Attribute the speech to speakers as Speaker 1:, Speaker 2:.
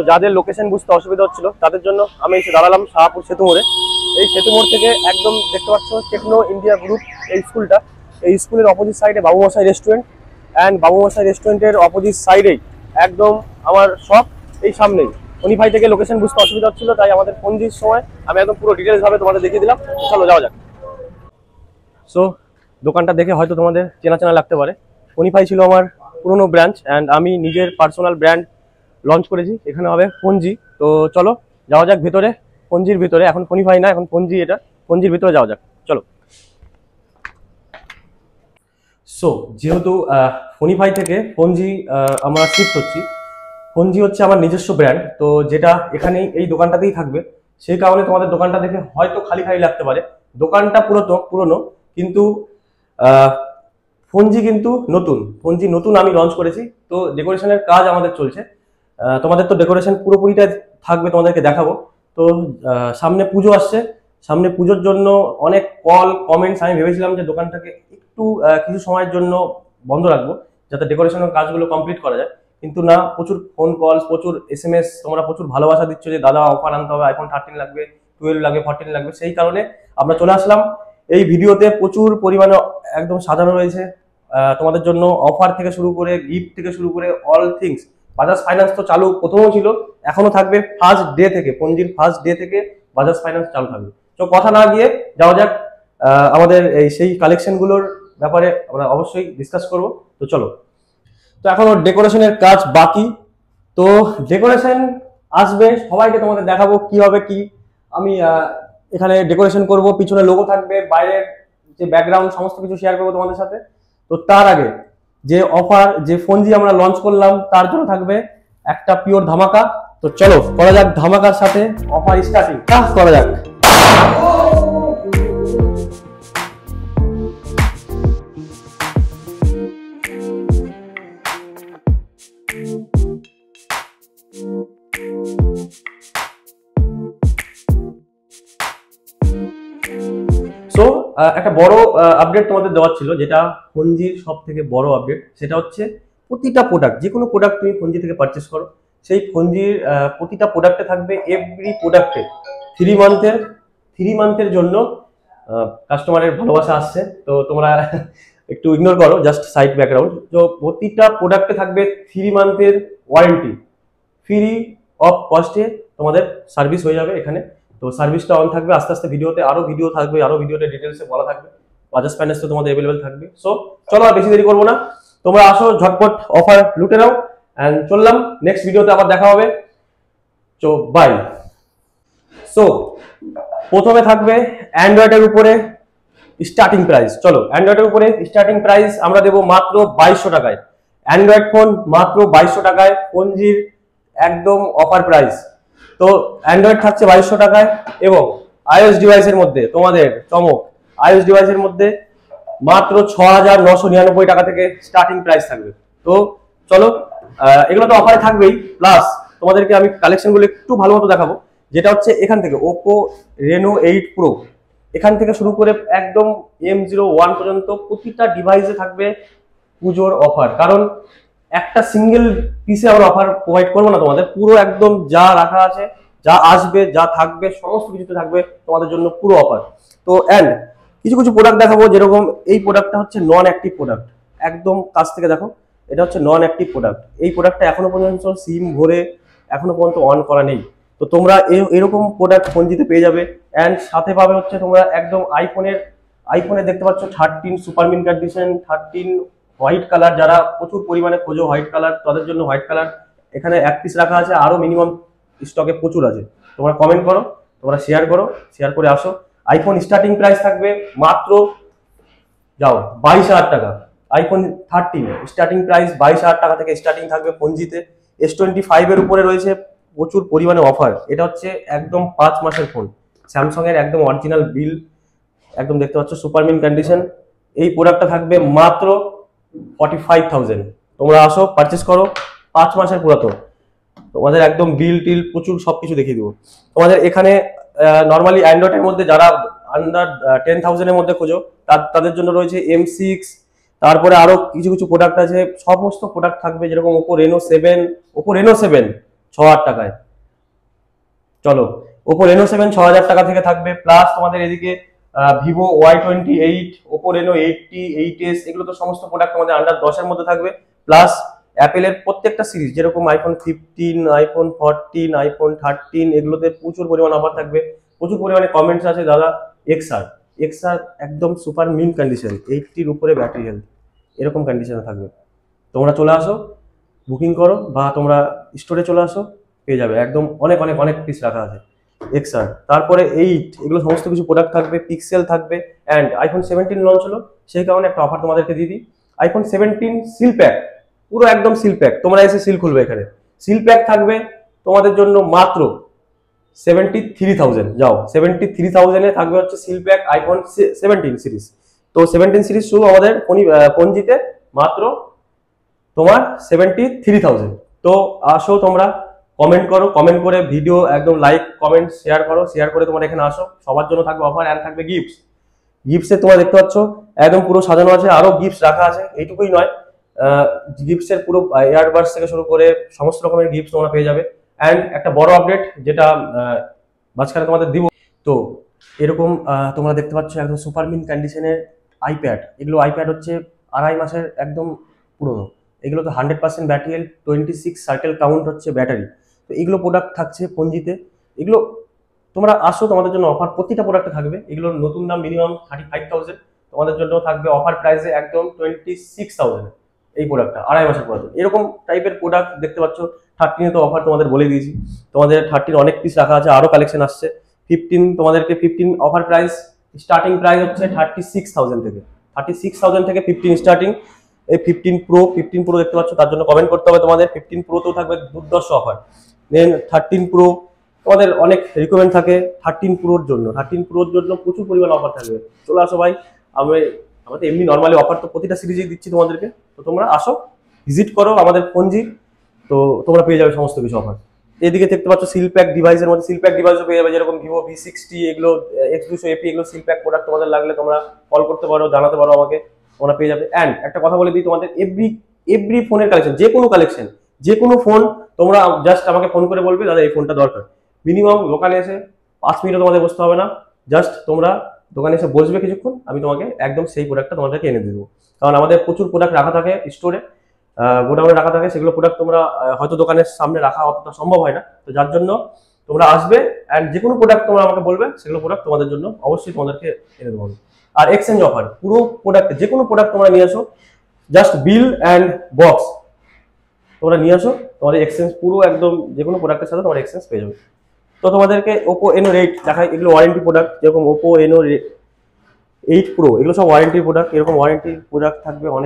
Speaker 1: যাদের লোকেশন বুঝতে অসুবিধা হচ্ছিল তাদের জন্য আমি এসে দাঁড়ালাম শাহপুর সেতু মোড়ে। এই সেতু মোড় থেকে একদম দেখতে পাচ্ছ টেকনো ইন্ডিয়া গ্রুপ এই স্কুলটা, এই স্কুলের অপোজিট সাইডে বাবু মশাই রেস্টুরেন্ট, অ্যান্ড বাবু মশাই রেস্টুরেন্টের অপোজিট সাইডেই একদম আমার শপ এই সামনেই। ফোনিফাই থেকে লোকেশন বুঝতে অসুবিধা হচ্ছিল, তাই আমাদের ফোনজির সময় আমি একদম পুরো ডিটেলস ভাবে তোমাদের দেখিয়ে দিলাম। চলো যাওয়া যাক। সো দোকানটা দেখে হয়তো তোমাদের চেনা চেনা লাগতে পারে। ফোনিফাই ছিল আমার পুরোনো ব্রাঞ্চ, অ্যান্ড আমি নিজের পার্সোনাল ব্র্যান্ড লঞ্চ করেছি, এখানে হবে ফোনজি। তো চলো যাওয়া যাক ভেতরে, ফোনজির ভিতরে। এখন ফোনিফাই না, এখন ফোনজি, এটা ফোনজির ভিতরে যাওয়া যাক, চলো। সো যেহেতু ফোনিফাই থেকে ফোনজি আমরা শিফট হচ্ছি, ফোনজি হচ্ছে আমার নিজস্ব ব্র্যান্ড, তো যেটা এখানেই এই দোকানটাতেই থাকবে, সেই কারণে তোমাদের দোকানটা দেখে হয়তো খালি খালি লাগতে পারে। দোকানটা পুরনো, কিন্তু ফোনজি কিন্তু ফোনজি নতুন আমি লঞ্চ করেছি। তো ডেকোরেশনের কাজ আমাদের চলছে, তোমাদের তো ডেকোরেশন পুরোপুরিটা থাকবে, তোমাদেরকে দেখাবো। তো সামনে পুজো আসছে, সামনে পুজোর জন্য অনেক কমেন্টস, আমি ভেবেছিলাম যে দোকানটাকে একটু কিছু সময়ের জন্য বন্ধ রাখবো যাতে ডেকোরেশনের কাজগুলো কমপ্লিট করা যায়, কিন্তু না, প্রচুর ফোন কলস, প্রচুর SMS, তোমরা প্রচুর ভালোবাসা দিচ্ছ যে দাদা অফার আনতে হবে, iPhone 13 লাগবে, 12 লাগবে, 14 লাগবে। সেই কারণে আমরা চলে আসলাম। এই ভিডিওতে প্রচুর পরিমাণে একদম সাজানো রয়েছে তোমাদের জন্য, অফার থেকে শুরু করে গিফট থেকে শুরু করে অল থিংস। বাজাজ ফাইন্যান্স তো চালু প্রথমও ছিল, এখনো থাকবে, ফার্স্ট ডে থেকে, ফোনজির ফার্স্ট ডে থেকে বাজাজ ফাইন্যান্স চালু থাকবে। তো কথা না গিয়ে যাওয়া যাক আমাদের এই সেই কালেকশনগুলোর ব্যাপারে আমরা অবশ্যই ডিসকাস করব। তো চলো। তো এখনো ডেকোরেশনের কাজ বাকি, তো ডেকোরেশন আসবে, সবাইকে তোমাদের দেখাবো কি হবে কি। আমি এখানে ডেকোরেশন করব, পিছনে লোগো থাকবে, বাইরের যে ব্যাকগ্রাউন্ড সমস্ত কিছু শেয়ার করবো তোমাদের সাথে। তো তার আগে যে অফার, যে ফোনজি আমরা লঞ্চ করলাম, তার জন্য থাকবে একটা পিওর ধামাকা। তো চলো করা যাক ধামাকার সাথে অফার স্টার্টিং করা যাক। সো একটা বড় আপডেট তোমাদের দেওয়ার ছিল, যেটা ফোনজির সব থেকে বড় আপডেট, সেটা হচ্ছে প্রতিটা প্রোডাক্ট, যে কোনো প্রোডাক্ট তুমি ফোনজি থেকে পারচেস করো, সেই ফোনজির প্রতিটা প্রোডাক্টে থাকবে, এভরি প্রোডাক্টে 3 মান্থের জন্য কাস্টমারের ভালোবাসা আসছে। তো তোমরা একটু ইগনোর করো, জাস্ট সাইড ব্যাকগ্রাউন্ড। তো প্রতিটা প্রোডাক্টে থাকবে 3 মান্থের ওয়ারেন্টি, ফ্রি অফ কস্টে তোমাদের সার্ভিস হয়ে যাবে এখানে। তো সার্ভিসটা অন থাকবে, আস্তে আস্তে ভিডিওতে আরো ভিডিও থাকবে, আরো ভিডিওতে ডিটেলসে বলা থাকবে। বাজাজ ফাইন্যান্স তো তোমাদের অ্যাভেলেবেল থাকবে। সো চলো আর বেশি দেরি করবো না, তোমরা আসো ঝটপট অফার লুটে নাও, এন্ড চললাম, নেক্সট ভিডিওতে আবার দেখা হবে। তো বাই। সো প্রথমে থাকবে অ্যান্ড্রয়েডের উপরে স্টার্টিং প্রাইস। চলো, অ্যান্ড্রয়েডের উপরে স্টার্টিং প্রাইস আমরা দেবো মাত্র 2200 টাকায়। অ্যান্ড্রয়েড ফোন মাত্র 2200 টাকায়, ফোনজির একদম অফার প্রাইস। তো অ্যান্ড্রয়েড থাকছে 2200 টাকায়, এবং iOS ডিভাইসের মধ্যে তোমাদের চমক, iOS ডিভাইসের মধ্যে মাত্র 6999 টাকা থেকে স্টার্টিং প্রাইস থাকবে। তো চলো, এগুলো তো অফারে থাকবেই, প্লাস তোমাদেরকে আমি কালেকশনগুলো একটু ভালো মতো দেখাবো। যেটা হচ্ছে এখান থেকে Oppo Reno 8 Pro, এখান থেকে শুরু করে একদম M01 পর্যন্ত প্রতিটা ডিভাইসে থাকবে পুজোর অফার। কারণ একটা সিঙ্গেল পিসে আমরা অফার প্রোভাইড করবো না তোমাদের, পুরো একদম যা রাখা আছে, যা আসবে, যা থাকবে, সমস্ত কিছুতে থাকবে তোমাদের জন্য পুরো অফার। তো এন্ড কিছু কিছু প্রোডাক্ট দেখাবো, যেরকম এই প্রোডাক্টটা হচ্ছে নন অ্যাক্টিভ প্রোডাক্ট, একদম কাছ থেকে দেখো, এটা হচ্ছে নন অ্যাক্টিভ প্রোডাক্ট। এই প্রোডাক্টটা এখনো পর্যন্ত সিম ভরে এখনো পর্যন্ত অন করা নেই। তো তোমরা এরকম প্রোডাক্ট ফোনজিতে পেয়ে যাবে। অ্যান্ড সাথে পাবে হচ্ছে তোমরা একদম আইফোনের দেখতে পাচ্ছ 13 super mint condition, 13 white colour, যারা প্রচুর পরিমাণে খোঁজো হোয়াইট কালার, তাদের জন্য হোয়াইট কালার এখানে 1 পিস রাখা আছে, আরো মিনিমাম স্টকে প্রচুর আছে। তোমরা কমেন্ট করো, তোমরা শেয়ার করো, শেয়ার করে আসো। আইফোন স্টার্টিং প্রাইস থাকবে মাত্র যাও 22,000 টাকা। আইফোন 13 স্টার্টিং প্রাইস 22,000 টাকা থেকে স্টার্টিং থাকবে ফোনজিতে। S25 এর উপরে রয়েছে প্রচুর পরিমাণে অফার। এটা হচ্ছে একদম 5 মাসের ফোন, স্যামসাং এর একদম অরিজিনাল বিল, একদম দেখতে পাচ্ছ সুপার মিন কন্ডিশন। এই প্রোডাক্টটা থাকবে মাত্র 45,000। তোমরা আসো, পারচেস করো, 5 মাসের পুরাতন, তোমাদের একদম বিল টিল প্রচুর সবকিছু দেখিয়ে দিব। তোমাদের এখানে নর্মালি অ্যান্ড্রয়েডের মধ্যে যারা আন্ডার 10,000 এর মধ্যে খোঁজো, তাদের জন্য রয়েছে M6, তারপরে আরো কিছু কিছু প্রোডাক্ট আছে, সমস্ত প্রোডাক্ট থাকবে, যেরকম Oppo Reno 7, 6,000 টাকায়। চলো, ওপো রেনো 7 6,000 টাকা থেকে থাকবে, প্লাস তোমাদের এদিকে Vivo Y28, Oppo Reno 80, 8s, এগুলো তো সমস্ত প্রোডাক্ট তোমাদের আন্ডার 10-এর মধ্যে থাকবে। প্লাস অ্যাপেলের প্রত্যেকটা সিরিজ, যেরকম আইফোন 15, আইফোন 14, আইফোন 13, এগুলোতে প্রচুর পরিমাণ অফার থাকবে। প্রচুর পরিমাণে কমেন্টস আছে দাদা এক্সআর, এক্সআর একদম সুপার মিন কন্ডিশন, 80-র উপরে ব্যাটারি হেলথ, এরকম কন্ডিশনে থাকবে। তোমরা চলে আসো, বুকিং করো, বা তোমরা স্টোরে চলে আসো, পেয়ে যাবে। একদম অনেক অনেক অনেক পিস রাখা আছে এক্সআর। তারপরে 8, এগুলো সমস্ত কিছু প্রোডাক্ট থাকবে, পিক্সেল থাকবে। অ্যান্ড আইফোন 17 লঞ্চ হলো, সেই কারণে একটা অফার তোমাদেরকে দিয়ে দিই। আইফোন 17 সিল প্যাক, পুরো একদম সিল প্যাক, তোমরা এসে সিল খুলবে এখানে, সিল প্যাক থাকবে তোমাদের জন্য মাত্র 73,000। যাও, 73,000-এ থাকবে হচ্ছে সিল প্যাক আইফোন 17 সিরিজ। তো 17 সিরিজ শুরু আমাদের পঞ্জিতে মাত্র তোমার 73,000। তো আসো তোমরা, কমেন্ট করো, কমেন্ট করে ভিডিও একদম লাইক কমেন্ট শেয়ার করো, শেয়ার করে তোমরা এখানে আসো। সবার জন্য থাকবে অফার, অ্যান্ড থাকবে গিফটস। গিফটসে তোমরা দেখতে পাচ্ছ একদম পুরো সাজানো আছে, আরো গিফটস রাখা আছে, এইটুকুই নয়, গিফটসের পুরো এয়ারবাডস থেকে শুরু করে সমস্ত রকমের গিফটস তোমরা পেয়ে যাবে। অ্যান্ড একটা বড় আপডেট যেটা মাঝখানে তোমাদের দিব, তো এরকম তোমরা দেখতে পাচ্ছ একদম সুপার মিন কন্ডিশনের আইপ্যাড। এগুলো আইপ্যাড হচ্ছে 2.5 মাসের একদম পুরনো, এগুলো তো 100% ব্যাটারি, 26 সার্কেল কাউন্ট হচ্ছে ব্যাটারি। তো এগুলো প্রোডাক্ট থাকছে পঞ্জিতে, এগুলো তোমরা আসো, তোমাদের জন্য অফার প্রতিটা প্রোডাক্টে থাকবে। এগুলোর নতুন দাম মিনিমাম 35,000, তোমাদের জন্য থাকবে অফার প্রাইসে একদম 26,000 এই প্রোডাক্টটা 2.5 মাসের প্রোডাক্ট। এরকম টাইপের প্রোডাক্ট দেখতে পাচ্ছ। 13 তো অফার তোমাদের বলে দিয়েছি, তোমাদের 13 অনেক পিস রাখা আছে, আরো কালেকশন আসছে। 15 তোমাদেরকে 15 অফার প্রাইস, স্টার্টিং প্রাইস হচ্ছে 36,000 থেকে, 36,000 থেকে 15 স্টার্টিং। এই 15 প্রো দেখতে পাচ্ছ, তার জন্য কমেন্ট করতে হবে তোমাদের। 15 প্রোতেও থাকবে দুর্দর্শ অফার। দেন 13 প্রো, তোমাদের অনেক রিকমেন্ড থাকে 13 প্রোর জন্য, 13 প্রোর জন্য প্রচুর পরিমাণ অফার থাকবে। চলে আসো ভাই, আমাদের এমনি নর্মালি অফার তো প্রতিটা সিরিজেই দিচ্ছি তোমাদেরকে, তো তোমরা আসো, ভিজিট করো আমাদের পঞ্জি, তো তোমরা পেয়ে যাবে সমস্ত কিছু অফার। এদিকে দেখতে পাচ্ছ সিল প্যাক ডিভাইসের মধ্যে, সিল প্যাক ডিভাইসও পেয়ে যাবে, যেরকম ভিভো V60, এগুলো X200 এপি, এগুলো সিল প্যাক প্রোডাক্ট তোমাদের লাগলে তোমরা কল করতে পারো, জানাতে পারো আমাকে, তোমরা পেয়ে যাবে। অ্যান্ড একটা কথা বলে দিই, তোমাদের এভরি ফোনের কালেকশন, যে কোনো ফোন তোমরা জাস্ট আমাকে ফোন করে বলবে দাদা এই ফোনটা দরকার। মিনিমাম দোকানে এসে 5 মিনিটও তোমাদের বসতে হবে না, জাস্ট তোমরা দোকানে এসে বসবে কিছুক্ষণ, আমি তোমাকে একদম সেই প্রোডাক্টটা তোমাদেরকে এনে দেবো। কারণ আমাদের প্রচুর প্রোডাক্ট রাখা থাকে স্টোরে, গোডাউনে রাখা থাকে, সেগুলো প্রোডাক্ট তোমরা হয়তো দোকানের সামনে রাখা অতটা সম্ভব হয় না, তো যার জন্য তোমরা আসবে, অ্যান্ড যে কোনো প্রোডাক্ট তোমরা আমাকে বলবে, সেগুলো প্রোডাক্ট তোমাদের জন্য অবশ্যই তোমাদেরকে এনে দেবো। আর এক্সচেঞ্জ অফার, পুরো প্রোডাক্ট, যে কোনো প্রোডাক্ট তোমরা নিয়ে আসো, জাস্ট বিল অ্যান্ড বক্স তোমরা নিয়ে আসো, তোমাদের এক্সচেঞ্জ পুরো একদম যে কোনো প্রোডাক্টের সাথে তোমার এক্সচেঞ্জ পেয়ে যাবে। তো তোমাদেরকে ওপো এনো 8 দেখাই, এগুলো ওয়ারেন্টি প্রোডাক্ট, যেরকম ওপো এনো 8 প্রো, এগুলো সব ওয়ারেন্টি প্রোডাক্ট। এরকম ওয়ারেন্টি প্রোডাক্ট থাকবে অনেক।